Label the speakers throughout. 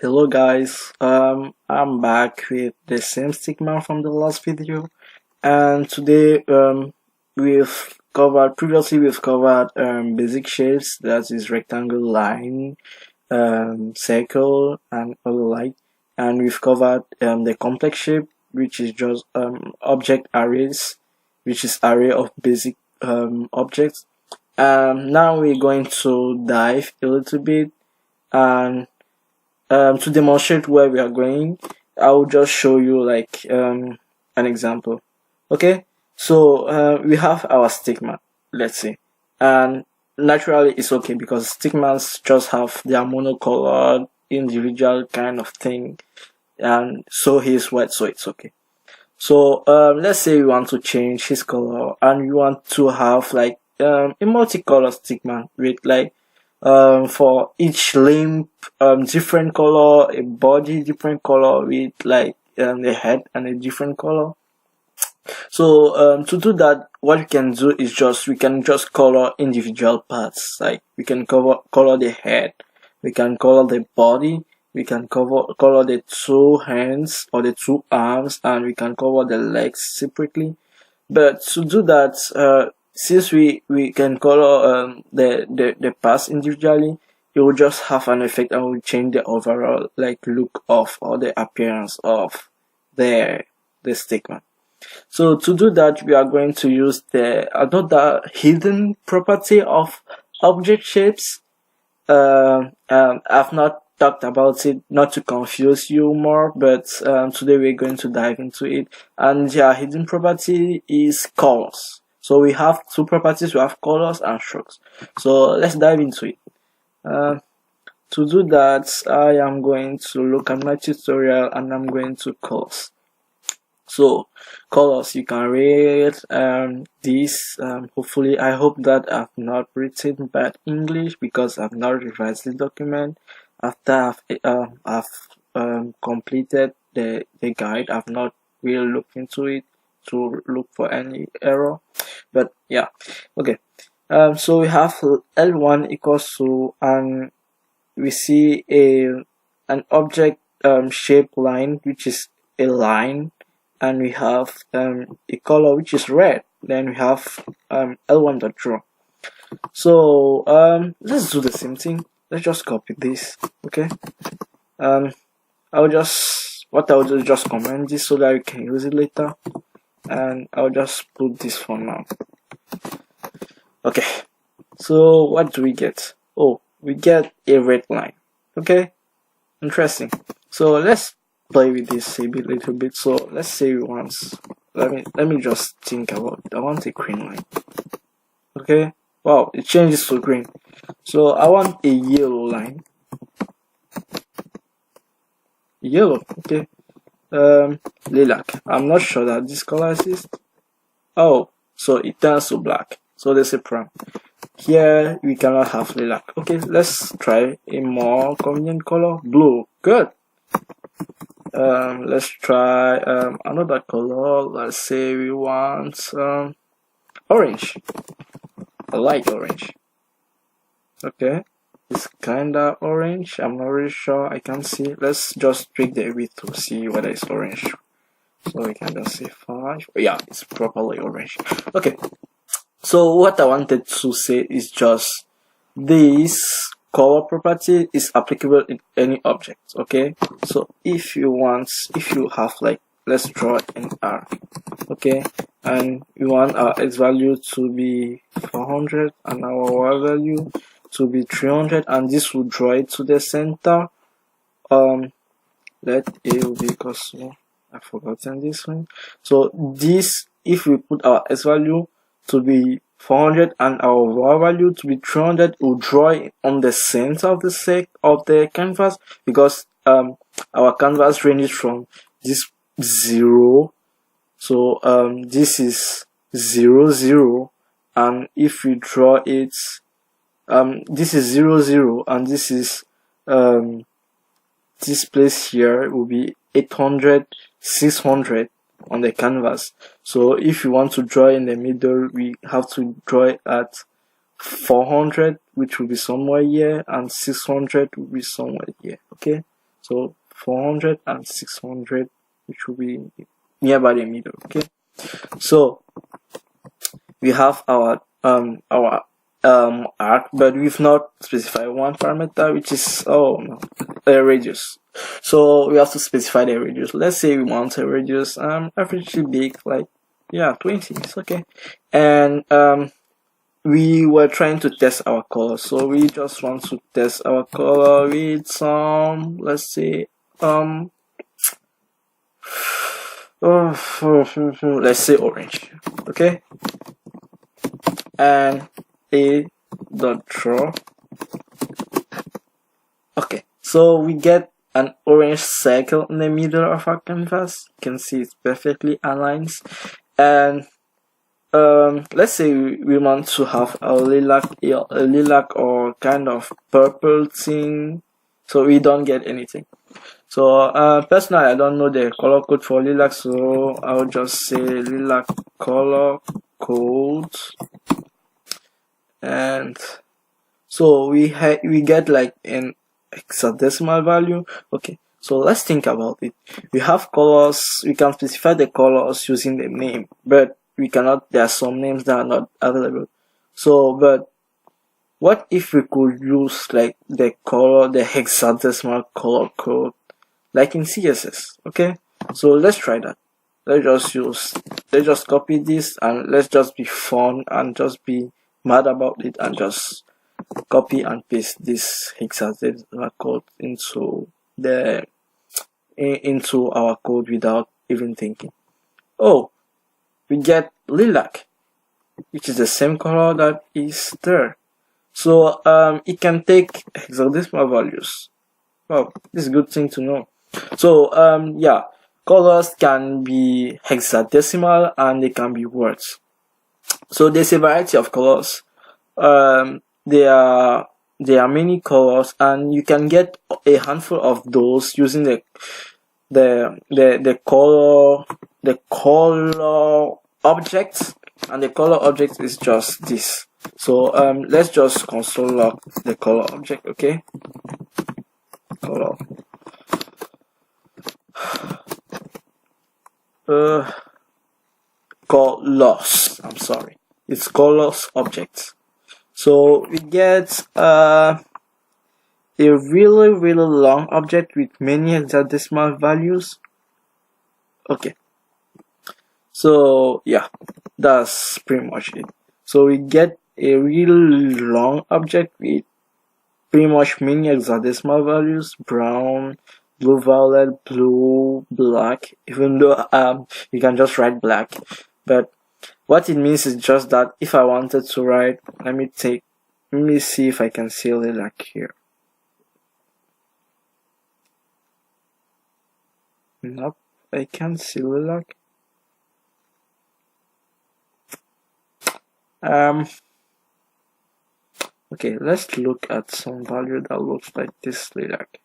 Speaker 1: Hello guys, I'm back with the same stigma from the last video, and today we've covered basic shapes, that is rectangle, line, circle, and all the like, and we've covered the complex shape, which is just object arrays, which is array of basic objects. Now we're going to dive a little bit and to demonstrate where we are going, I will just show you like an example. Okay, so we have our stigma, let's say, and naturally it's okay because stigmas just have their monocolored individual kind of thing, and so he's white, so it's okay. So let's say we want to change his color and we want to have like a multicolor stigma with like for each limb different color, a body different color, with like the head and a different color. So to do that, what we can do is we can just color individual parts. Like we can color the head, we can color the body, we can color the two hands or the two arms, and we can cover the legs separately. But to do that, since we can color the parts individually, it will just have an effect and will change the overall like look of or the appearance of the stigma. So to do that, we are going to use the another hidden property of object shapes. I've not talked about it not to confuse you more, but today we're going to dive into it. And yeah, hidden property is colors. So we have two properties, we have colors and strokes. So let's dive into it. To do that, I am going to look at my tutorial and I'm going to colors. So colors, you can read this. Hopefully, I hope that I've not written bad English because I've not revised the document after I've completed the guide. I've not really looked into it to look for any error, but yeah, okay. So we have L1 equals to, and we see an object shape line, which is a line, and we have a color which is red. Then we have L1.draw. So let's do the same thing. Let's just copy this. Okay. I'll do is just comment this so that you can use it later, and I'll just put this for now. Okay. So what do we get? Oh, we get a red line. Okay. Interesting. So let's play with this a little bit. So let's say we want, let me just think about it. I want a green line. Okay, wow, it changes to green. So I want a yellow line. Yellow, okay. Lilac, I'm not sure that this color exists. Oh, so it turns to black, so there's a problem. Here we cannot have lilac. Okay, let's try a more convenient color. Blue, good. Let's try another color. Let's say we want orange. I like orange. Okay, it's kinda orange. I'm not really sure. I can see. Let's just tweak the width to see whether it's orange. So we can just say 5. Yeah, it's properly orange. Okay, so what I wanted to say is just this color property is applicable in any object. Okay, so if you have like, let's draw an arc. Okay, and we want our x value to be 400 and our y value to be 300, and this will draw it to the center. Let a will be equals to, I've forgotten this one. So this, if we put our x value to be 400 and our y value to be 300, will draw it on the center of the canvas, because our canvas ranges from this 0. So this is 0 0, and if we draw it, this is 0 0, and this is this place here will be 800 600 on the canvas. So if you want to draw in the middle, we have to draw it at 400, which will be somewhere here, and 600 will be somewhere here. Okay, So 400 and 600, which will be nearby the middle. Okay, so we have our arc, but we've not specified one parameter, which is a radius. So we have to specify the radius. Let's say we want a radius averagely big, like 20. It's okay. And we were trying to test our color, so we just want to test our color with some, let's say let's say orange. Okay, and a dot draw. Okay, so we get an orange circle in the middle of our canvas. You can see it's perfectly aligned. And let's say we want to have a lilac or kind of purple thing, so we don't get anything. So personally, I don't know the color code for lilac, so I'll just say lilac color code. And so we get like an hexadecimal value. Okay, so let's think about it. We have colors, we can specify the colors using the name, but we cannot. There are some names that are not available. So, but what if we could use like the hexadecimal color code, like in CSS? Okay, so let's try that. Let's just copy this, and let's just be fun and just be mad about it, and just copy and paste this hexadecimal code into our code without even thinking. Oh, we get lilac, which is the same color that is there. So it can take hexadecimal values. Wow, this is a good thing to know. So colors can be hexadecimal and they can be words. So there's a variety of colors. There are many colors, and you can get a handful of those using the color object, and the color object is just this. So let's just console log the color object. Okay, color colors, I'm sorry, it's colors object. So we get a really long object with many hexadecimal values. Okay, so yeah, that's pretty much it. So we get a really long object with pretty much many hexadecimal values: brown, blue, violet, blue, black. Even though you can just write black, but what it means is just that if I wanted to write, let me see if I can see lilac here. Nope, I can't see lilac. Okay, let's look at some value that looks like this lilac.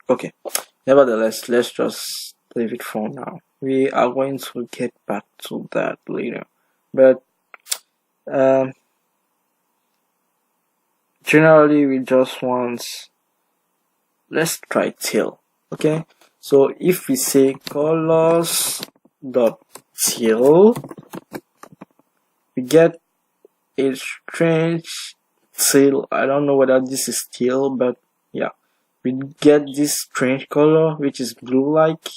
Speaker 1: Okay, nevertheless, let's just leave it for now. We are going to get back to that later, but generally we just want, let's try tail. Okay, so if we say colors.tail, we get a strange tail. I don't know whether this is tail, but yeah, we get this strange color which is blue-like,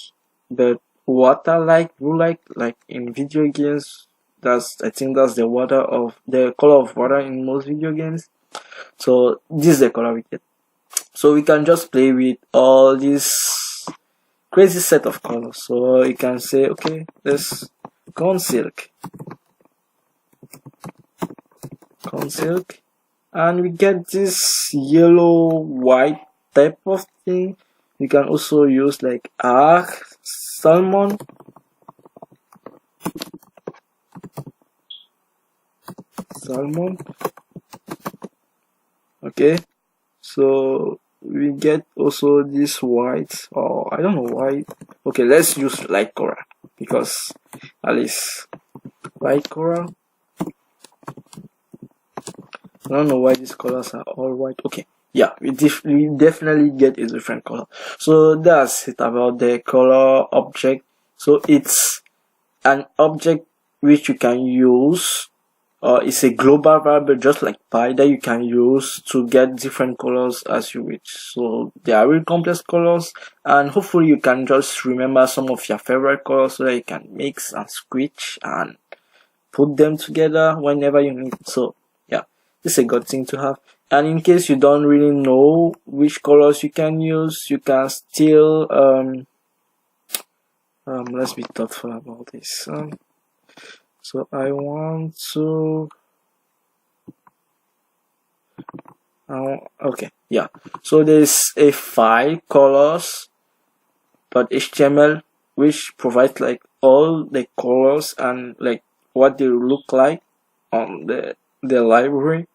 Speaker 1: but water-like, blue-like, like in video games. I think that's the color of water in most video games. So this is the color we get. So we can just play with all this crazy set of colors. So you can say, okay, let's corn silk, and we get this yellow white type of thing. You can also use like salmon, okay, so we get also this white, or I don't know why. Okay, let's use light coral because at least white coral. I don't know why these colors are all white. Okay, yeah, we definitely get a different color. So that's it about the color object. So it's an object which you can use, it's a global variable just like pi that you can use to get different colors as you wish. So they are really complex colors, and hopefully you can just remember some of your favorite colors so that you can mix and switch and put them together whenever you need. So yeah, this is a good thing to have. And in case you don't really know which colors you can use, you can still let's be thoughtful about this. So I want to okay, yeah, so there's a file colors.html which provides like all the colors and like what they look like on the library.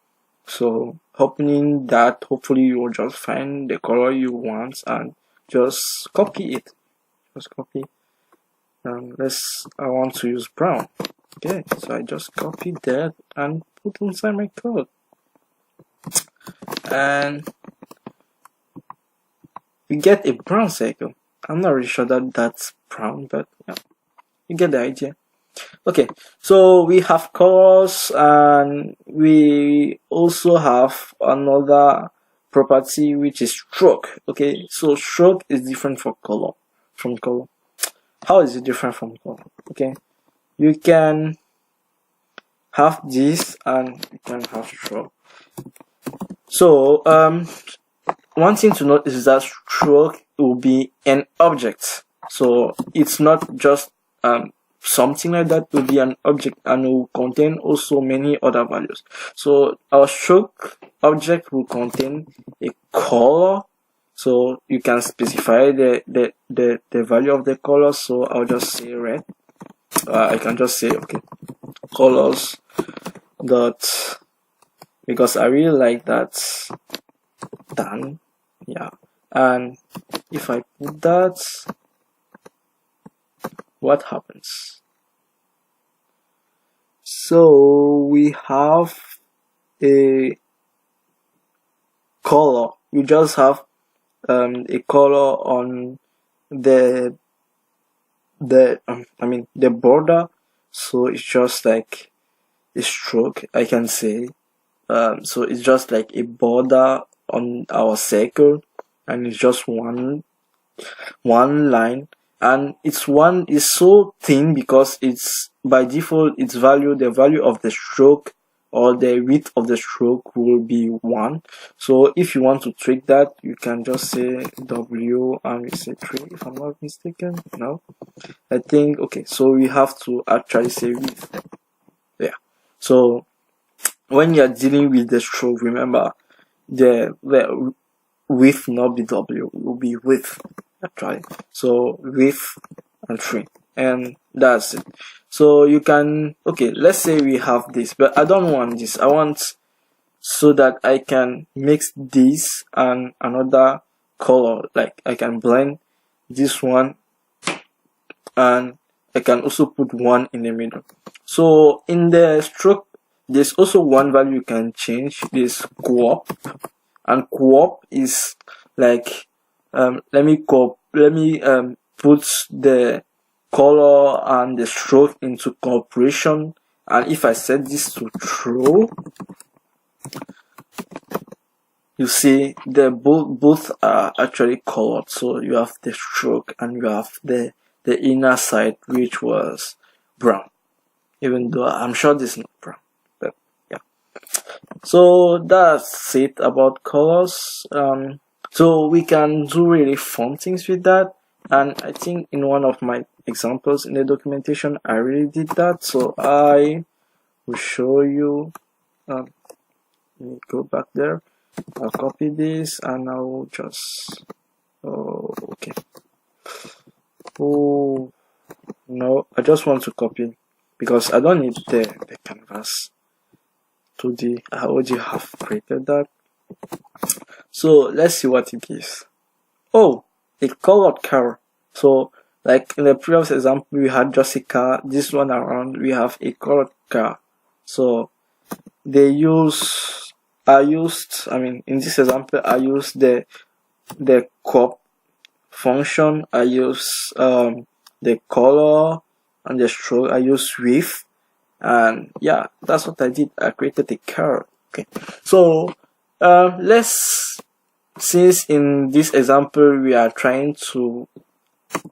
Speaker 1: So opening that, hopefully you will just find the color you want and just copy it. I want to use brown. Okay, so I just copy that and put inside my code, and we get a brown circle. I'm not really sure that that's brown, but yeah, you get the idea. Okay, so we have colors, and we also have another property which is stroke. Okay, so stroke is different from color. How is it different from color? Okay, you can have this and you can have stroke. So one thing to note is that stroke will be an object. So it's not just something like that. Will be an object and will contain also many other values. So our stroke object will contain a color. So you can specify the value of the color. So I'll just say red. I can just say okay, colors dot, because I really like that done. Yeah, and if I put that, what happens? So we have a color. You just have a color on the border. So it's just like a stroke, I can say. So it's just like a border on our circle, and it's just one line, and it's so thin because it's by default the value of the stroke or the width of the stroke will be 1. So if you want to tweak that, you can just say W and we say 3 if I'm not mistaken. No, I think okay, so we have to actually say width. Yeah, so when you're dealing with the stroke, remember the width, not be W, will be width actually. So width and 3, and that's it. So you can, okay, let's say we have this, but I don't want this. I want so that I can mix this and another color, like I can blend this one and I can also put one in the middle. So in the stroke, there's also one value you can change, this co-op, and co-op is like let me put the color and the stroke into cooperation, and if I set this to true, you see the both are actually colored. So you have the stroke and you have the inner side which was brown, even though I'm sure this is not brown, but yeah. So that's it about colors. So we can do really fun things with that, and I think in one of my examples in the documentation I really did that. So I will show you. Let me go back there. I'll copy this and I'll just okay. Oh no, I just want to copy because I don't need the canvas to the I already have created that. So let's see what it gives. Oh, a colored car. So Like in the previous example, we had just a car. This one around, we have a colored car. So they use, I mean, in this example, I use the crop function. I use the color and the stroke. I use width, and yeah, that's what I did. I created a car. Okay, so since in this example we are trying to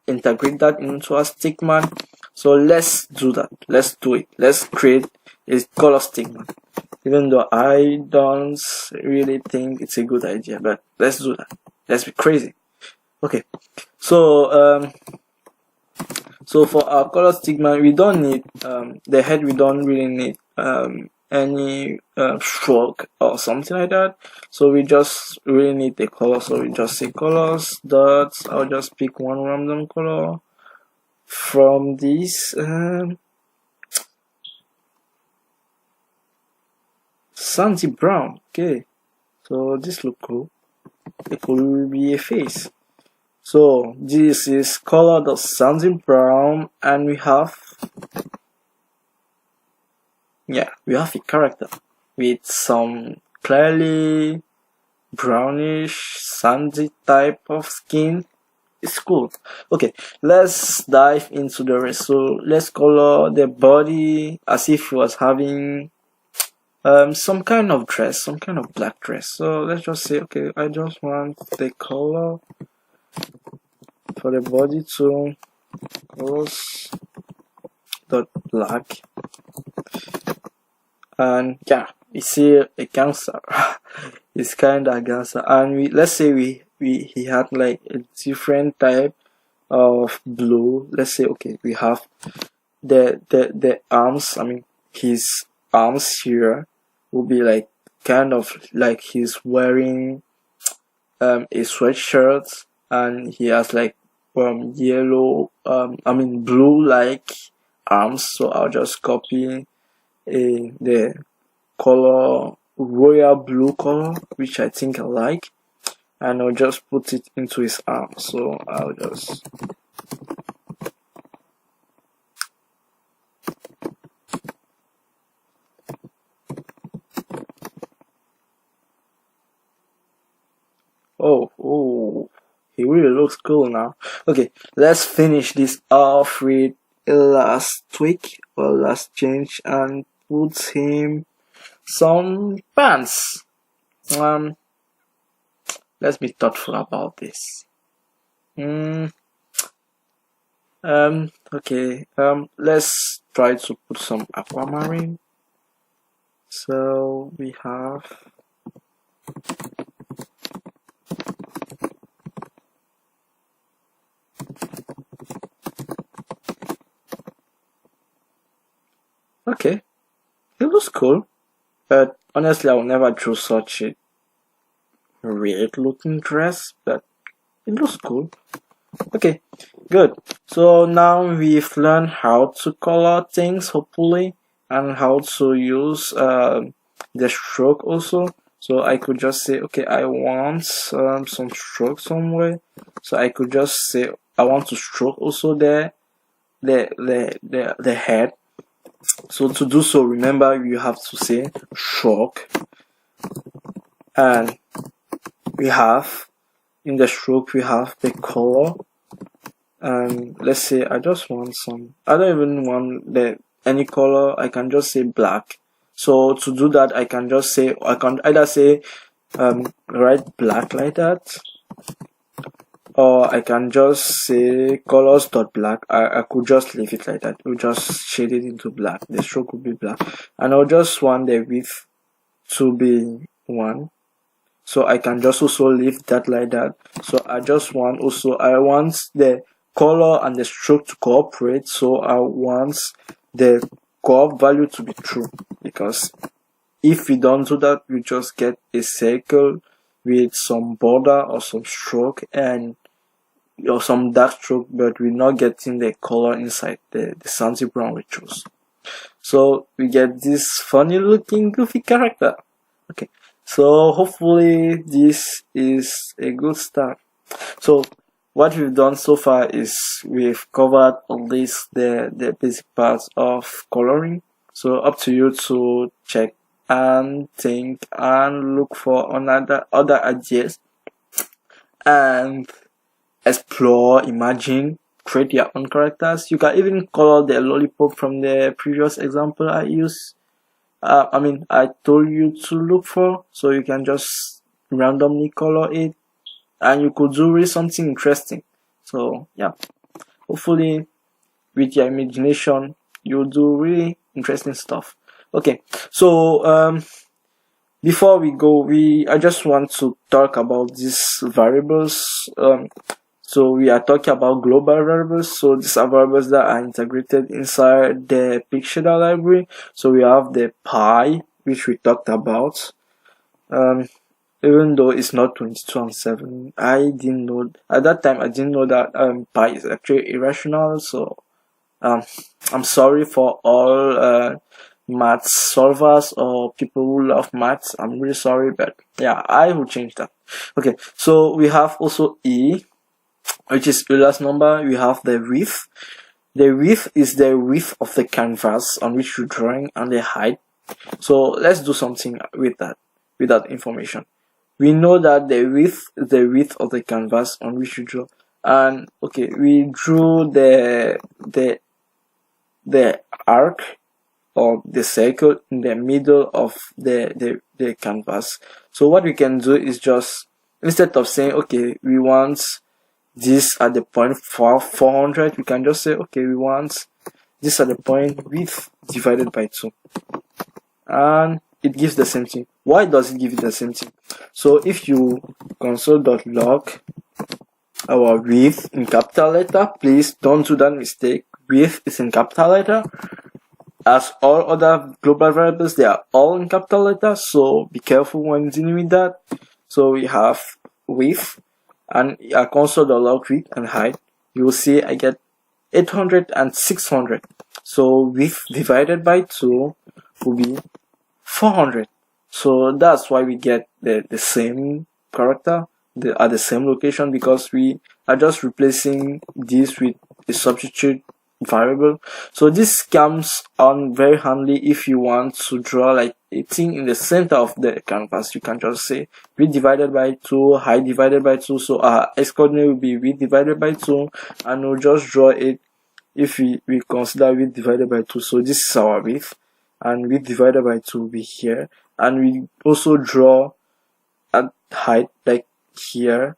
Speaker 1: integrate that into a stickman, so let's do that. Let's do it. Let's create a color stickman, even though I don't really think it's a good idea, but let's do that. Let's be crazy. Okay, so so for our color stickman, we don't need the head. We don't really need any stroke or something like that. So we just really need the color. So we just say colors dots. I'll just pick one random color from this sandy brown. Okay, so this look cool. It could be a face. So this is color.sandy brown, and we have a character with some clearly brownish sandy type of skin. It's cool. Okay, let's dive into the rest. So let's color the body as if he was having some kind of dress, some kind of black dress. So let's just say, okay, I just want the color for the body to colors dot black, and yeah, we see a gangster. It's kind of gangster, and let's say he had like a different type of blue. Let's say, okay, we have the arms. I mean, his arms here will be like kind of like he's wearing a sweatshirt, and he has like yellow blue like arms. So I'll just copy the color royal blue color, which I think I like, and I'll just put it into his arm. So I'll just oh, he really looks cool now. Okay, let's finish this off with a last tweak or last change and put him some pants. Let's be thoughtful about this. Okay, let's try to put some aquamarine. So we have okay, it looks cool, but honestly I will never choose such a weird looking dress, but it looks cool. Okay, good. So now we've learned how to color things, hopefully, and how to use the stroke also. So I could just say, okay, I want some stroke somewhere. So I could just say I want to stroke also the head. So to do so, remember you have to say stroke, and we have in the stroke we have the color, and let's say I just want some, I don't even want any color, I can just say black. So to do that I can just say, I can either say write black like that, or I can just say colors.black. I could just leave it like that. We'll just shade it into black. The stroke will be black, and I'll just want the width to be 1. So I can just also leave that like that. So I want the color and the stroke to cooperate. So I want the co-op value to be true, because if we don't do that, we just get a circle with some border or some stroke and or some dark stroke, but we're not getting the color inside the sandy brown we chose. So we get this funny looking goofy character. Okay, so hopefully this is a good start. So what we've done so far is we've covered at least the basic parts of coloring. So up to you to check and think and look for other ideas and explore, imagine, create your own characters. You can even color the lollipop from the previous example I used. I told you to look for, so you can just randomly color it, and you could do really something interesting. So yeah, hopefully with your imagination you'll do really interesting stuff. Okay, so before we go, I just want to talk about these variables. So we are talking about global variables. So these are variables that are integrated inside the PxShader library. So we have the pi, which we talked about. Even though it's not 22 and 7, I didn't know at that time. I didn't know that pi is actually irrational. So I'm sorry for all maths solvers or people who love maths. I'm really sorry, but yeah, I will change that. Okay, so we have also E, which is Euler's number. We have the width. The width is the width of the canvas on which you're drawing, and the height. So let's do something with that information. We know that the width is the width of the canvas on which you draw, and okay, we drew the arc or the circle in the middle of the canvas. So what we can do is just, instead of saying okay, we want this at the point 400, we can just say okay, we want this at the point width divided by 2, and it gives the same thing. Why does it give it the same thing? So if you console.log our width in capital letter, please don't do that mistake. Width is in capital letter. As all other global variables, they are all in capital letters, so be careful when dealing with that. So we have width, and a console.log width and height. You will see I get 800 and 600. So width divided by 2 will be 400. So that's why we get the same character at the same location, because we are just replacing this with a substitute variable. So this comes on very handy if you want to draw like a thing in the center of the canvas. You can just say width divided by 2, height divided by 2. So our x coordinate will be width divided by 2, and we'll just draw it if we consider width divided by 2. So this is our width, and width divided by 2 will be here, and we also draw at height like here,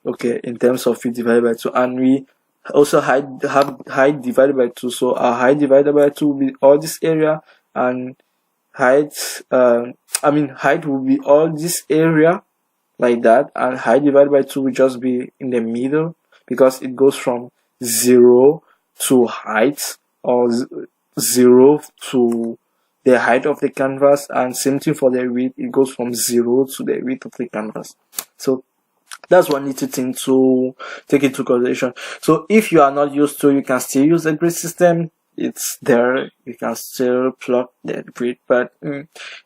Speaker 1: okay, in terms of width divided by 2, and we also have height divided by 2. So our height divided by 2 will be all this area, and height will be all this area like that, and height divided by 2 will just be in the middle, because it goes from 0 to height, or 0 to the height of the canvas, and same thing for the width, it goes from 0 to the width of the canvas. So that's one little thing to take into consideration. So if you are not used to, you can still use the grid system. It's there, you can still plot the grid, but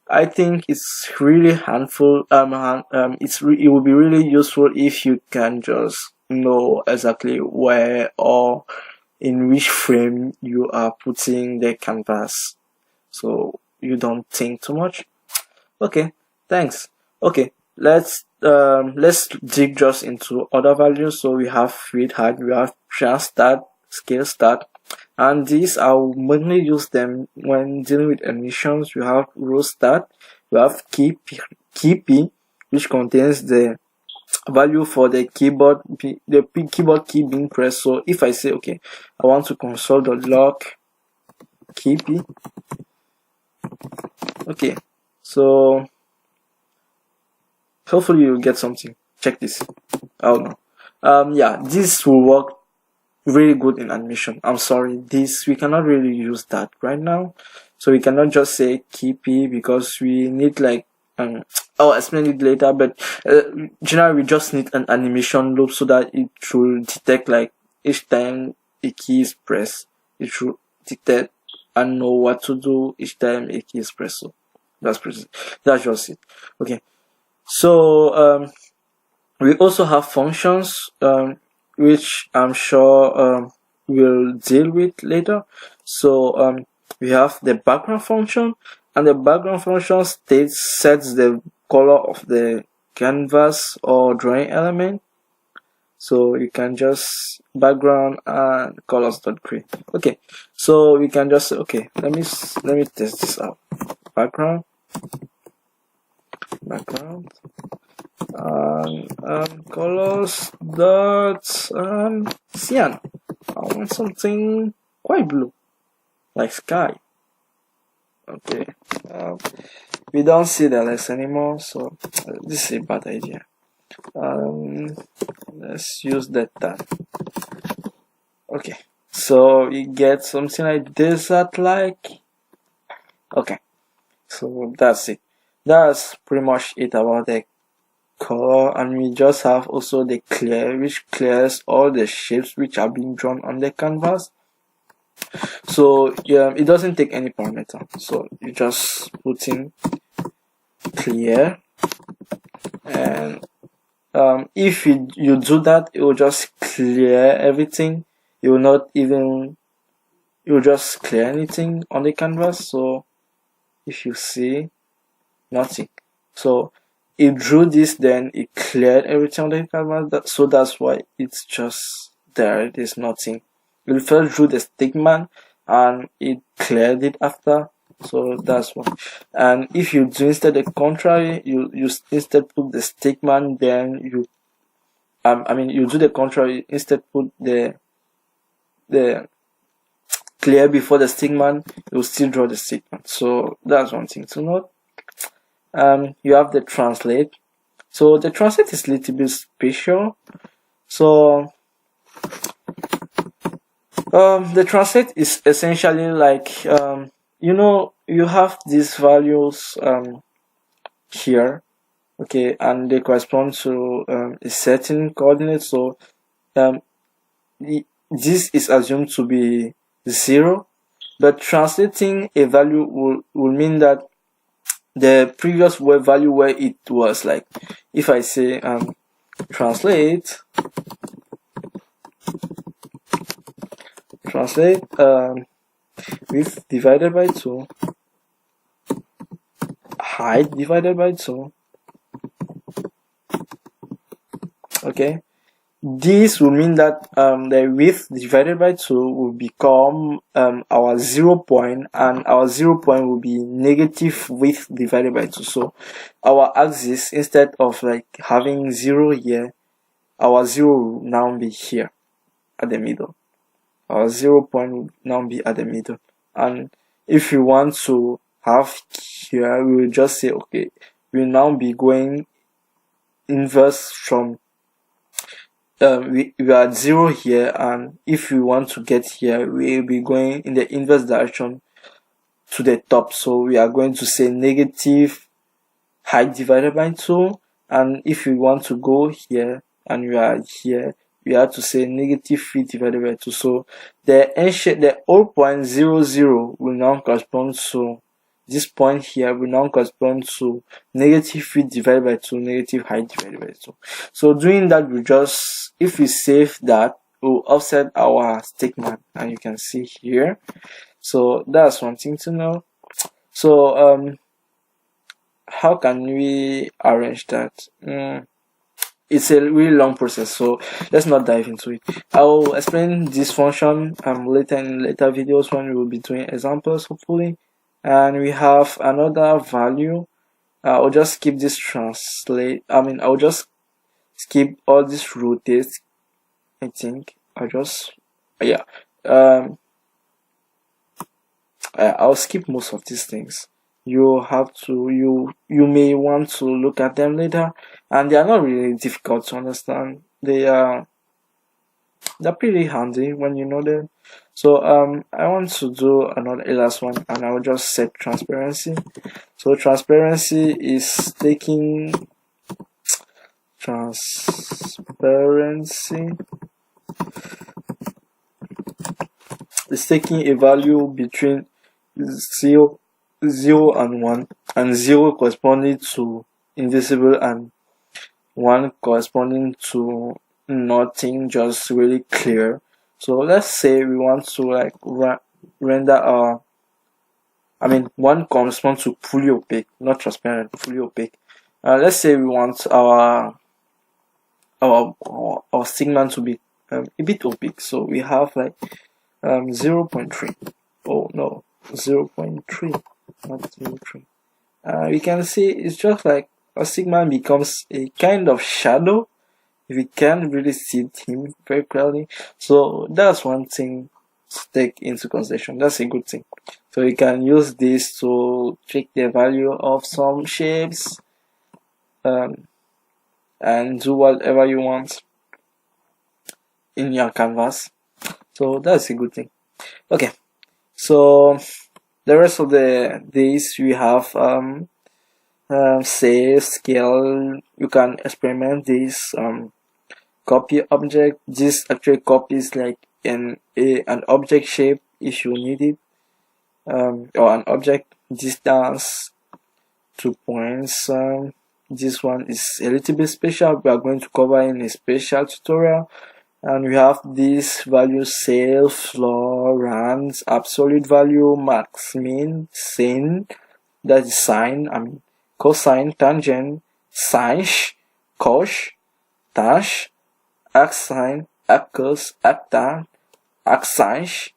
Speaker 1: I think it's really handful. It will be really useful if you can just know exactly where or in which frame you are putting the canvas, so you don't think too much. Okay, thanks. Okay, let's dig just into other values. So we have width, height, we have trans start, scale start, and these I will mainly use them when dealing with animations. We have row start, we have key p, which contains the value for the keyboard key being pressed. So if I say okay, I want to console.log key p, okay, so hopefully you'll get something. Check this. Oh no. Yeah, this will work really good in animation. I'm sorry, we cannot really use that right now. So we cannot just say key p, because we need like I'll explain it later, but generally we just need an animation loop so that it should detect like each time a key is pressed, it should detect and know what to do each time a key is pressed. So that's just it. Okay, so we also have functions. which I'm sure we'll deal with later. So we have the background function, and the background function sets the color of the canvas or drawing element. So you can just background and colors.create. Okay, so we can just say, okay, let me test this out. Background and colors dot cyan. I want something quite blue, like sky. Okay, we don't see the less anymore, so this is a bad idea. Let's use that tab. Okay, so you get something like desert like. Okay, so that's it. That's pretty much it about the color, and we just have also the clear, which clears all the shapes which are being drawn on the canvas. So yeah, it doesn't take any parameter, so you just put in clear, and if you do that, it will just clear everything. You will just clear anything on the canvas. So if you see nothing, so it drew this, then it cleared everything on the canvas. So that's why it's just there. There's nothing. It first drew the stickman and it cleared it after. So that's one. And if you do instead the contrary, you instead put the stickman, then you you do the contrary, instead put the clear before the stickman, you will still draw the stickman. So that's one thing to note. You have the translate. So the translate is a little bit special. So the translate is essentially like you have these values here, okay, and they correspond to a certain coordinate. So this is assumed to be 0, but translating a value will mean that the previous value where it was, like if I say translate width divided by 2, height divided by 2, okay, this will mean that the width divided by 2 will become our 0 point, and our 0 point will be negative width divided by 2. So our axis, instead of like having 0 here, our 0 will now be here at the middle. Our 0 point will now be at the middle. And if we want to have here, we will just say, okay, we'll now be going inverse from we are at 0 here, and if we want to get here, we will be going in the inverse direction to the top. So we are going to say negative height divided by 2, and if we want to go here and we are here, we have to say negative feet divided by 2. So the old point 0, 0 will now correspond to this point here, will now correspond to negative feet divided by 2, negative height divided by 2. So doing that, if we save that, we'll offset our stickman, and you can see here. So that's one thing to know. So how can we arrange that? It's a really long process, so let's not dive into it. I'll explain this function later in later videos when we will be doing examples, hopefully. And we have another value. I'll just skip this I'll just skip all this rotate. I think I'll skip most of these things. You may want to look at them later, and they are not really difficult to understand. They're pretty handy when you know them. So I want to do a last one, and I will just set transparency. So transparency is taking a value between 0 and 1, and 0 corresponding to invisible and 1 corresponding to nothing, just really clear. So let's say we want to like render one corresponds to fully opaque, not transparent, fully opaque. Let's say we want our segment to be a bit opaque, so we have like 0.3. Oh no, 0.3, not 0.3. We can see it's just like a segment becomes a kind of shadow if we can't really see him very clearly. So that's one thing to take into consideration. That's a good thing. So you can use this to check the value of some shapes and do whatever you want in your canvas. So that's a good thing. Okay, so the rest of these we have save, scale. You can experiment this copy object. This actually copies like an object shape if you need it, or an object distance 2 points. This one is a little bit special. We are going to cover in a special tutorial. And we have this value: self, floor, rands, absolute value, max, min, sin, that is sine, cosine, tangent, sine, cos, dash, arcsine, arccos, arctan, arcsine,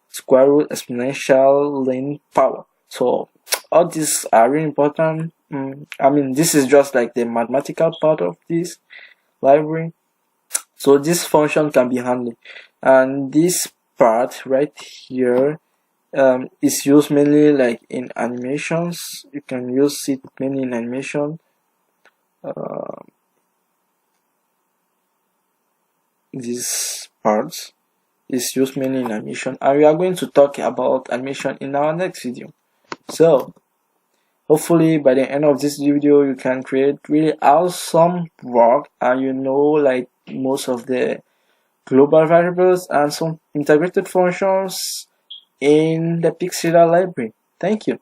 Speaker 1: square root, exponential, line, power. So all these are really important. This is just like the mathematical part of this library. So this function can be handy, and this part right here is used mainly like in animations. You can use it mainly in animation. This part is used mainly in animation, and we are going to talk about animation in our next video. So hopefully by the end of this video you can create really awesome work, and you know like most of the global variables and some integrated functions in the PxShader library. Thank you.